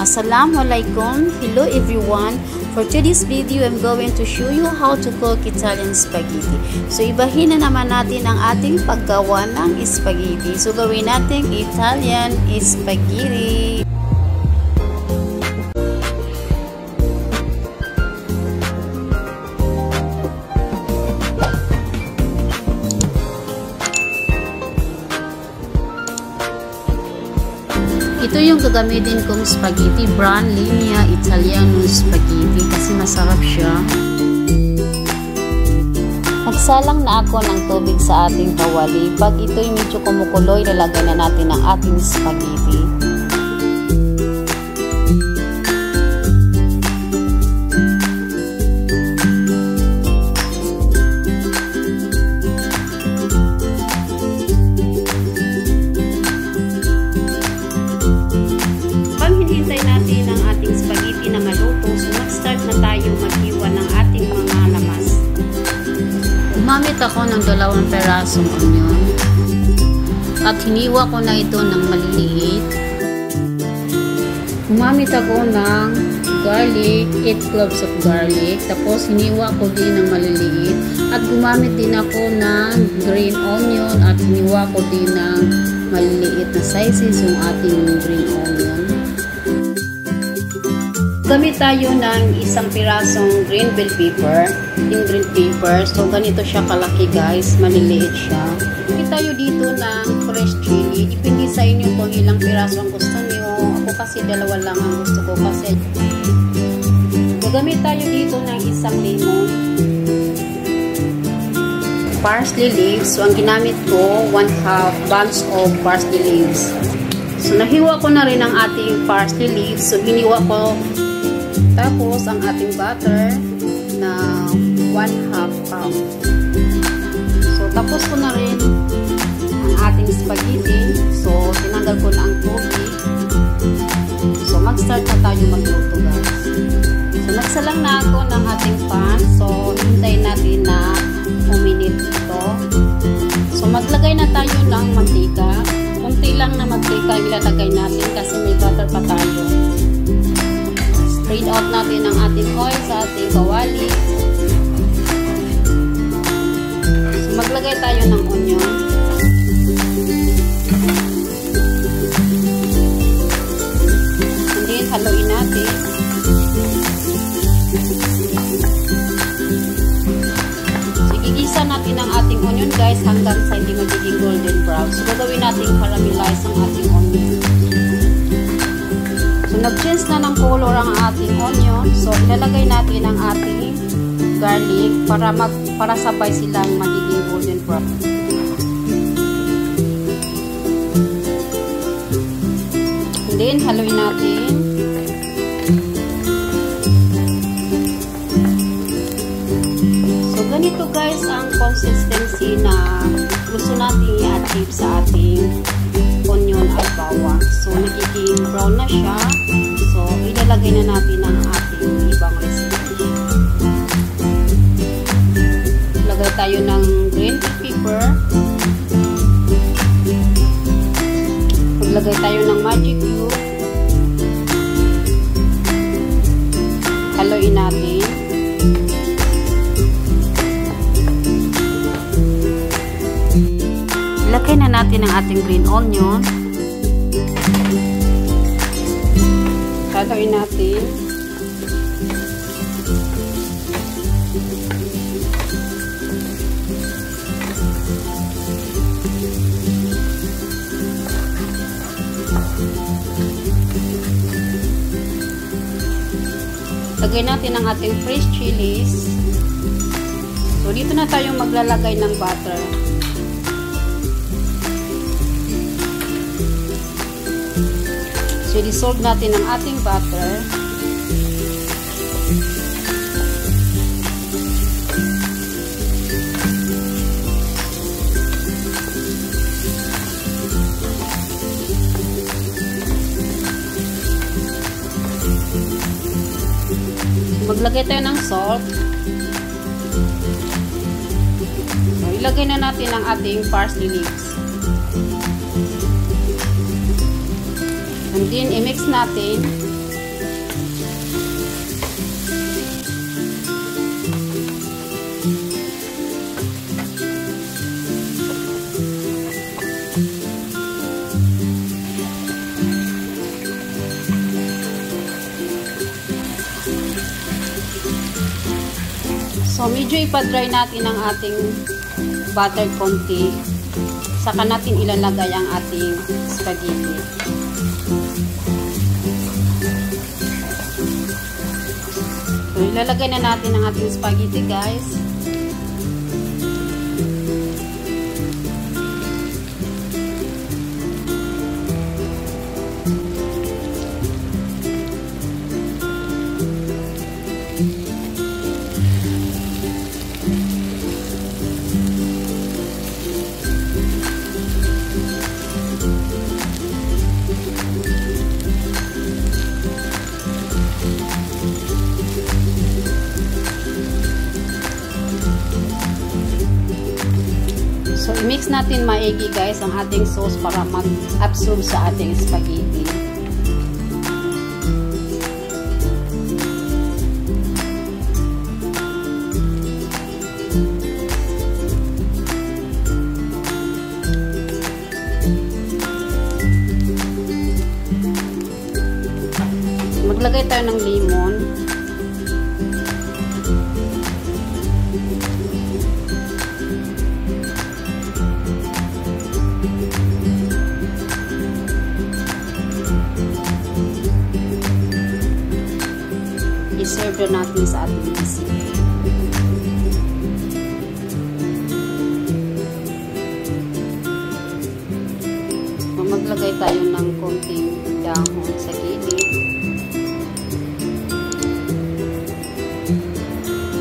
Assalamualaikum. Hello everyone. For today's video, I'm going to show you how to cook Italian spaghetti. So ibahin na naman natin ang ating paggawa ng spaghetti. So gawin natin Italian spaghetti. Ito yung gagamitin kong spaghetti, brand Linea Italiano Spaghetti kasi masarap siya. Nagsalang na ako ng tubig sa ating kawali. Pag ito'y medyo kumukulo, ilalagay na natin ang ating spaghetti. Hintay natin ang ating spaghetti na maluto. So, mag-start na tayo maghiwa ng ating mga lamas. Gumamit ako ng 2 perasong onion. At hiniwa ko na ito ng maliliit. Gumamit ako ng garlic, 8 cloves of garlic. Tapos, hiniwa ko din ng maliliit. At gumamit din ako ng green onion. At hiniwa ko din ng maliliit na sizes yung ating green onion. Gamit tayo ng 1 pirasong green bell pepper, green pepper. So, ganito siya kalaki guys. Maliliit siya. Gamit tayo dito ng fresh chili. Depende sa inyo kung ilang piraso ang gusto niyo. Ako kasi 2 lang ang gusto ko kasi. Gagamit tayo dito ng 1 lemon. Parsley leaves. So, ang ginamit ko, 1/2 bunch of parsley leaves. So, nahiwa ko na rin ang ating parsley leaves. So, hiniwa ko. Tapos, ang ating butter na 1/2 pound. So, tapos ko na rin ang ating spaghetti. So, tinanggal ko na ang tubig. So, mag-start na tayo magluto guys. So, nagsalang na ako ng ating pan. So, hintayin natin na uminit ito. So, maglagay na tayo ng mantika. Kunti lang na mantika ilalagay natin kasi may butter pa tayo. Spread out natin ang ating oil sa ating kawali. So, maglagay tayo ng onion. And then, haluin natin. So, igigisa natin ang ating onion guys hanggang sa hindi magiging golden brown. So, gagawin natin caramelize ang ating onion. So, nag-change na ng color ang ating onion. So, ilalagay natin ang ating garlic para sabay silang magiging golden brown. And then, haluin natin. So, ganito guys ang consistency na gusto natin i-achieve sa ating onion at bawang. So, nagiging brown na siya. So, ilalagay na natin ang ating ibang recipe. Lagay tayo ng green pepper. Maglagay tayo ng magic cube. Haluin natin. Ilagay na natin ang ating green onion. Haluin natin. Lagay natin ang ating fresh chilies. So, dito na tayo maglalagay ng butter. So, dissolve natin ang ating butter. Maglagay tayo ng salt. So, ilagay na natin ang ating parsley leaves. And then, i-mix natin. So, medyo ipa-dry natin ang ating butter konti. Saka natin ilalagay ang ating spaghetti. So, ilalagay na natin ang ating spaghetti, guys. So, i-mix natin maigi, guys, ang ating sauce para mag-absorb sa ating spaghetti. Maglagay tayo ng lemon. I-serve natin sa ating bisig. Maglagay tayo ng konting dahon sa gilid.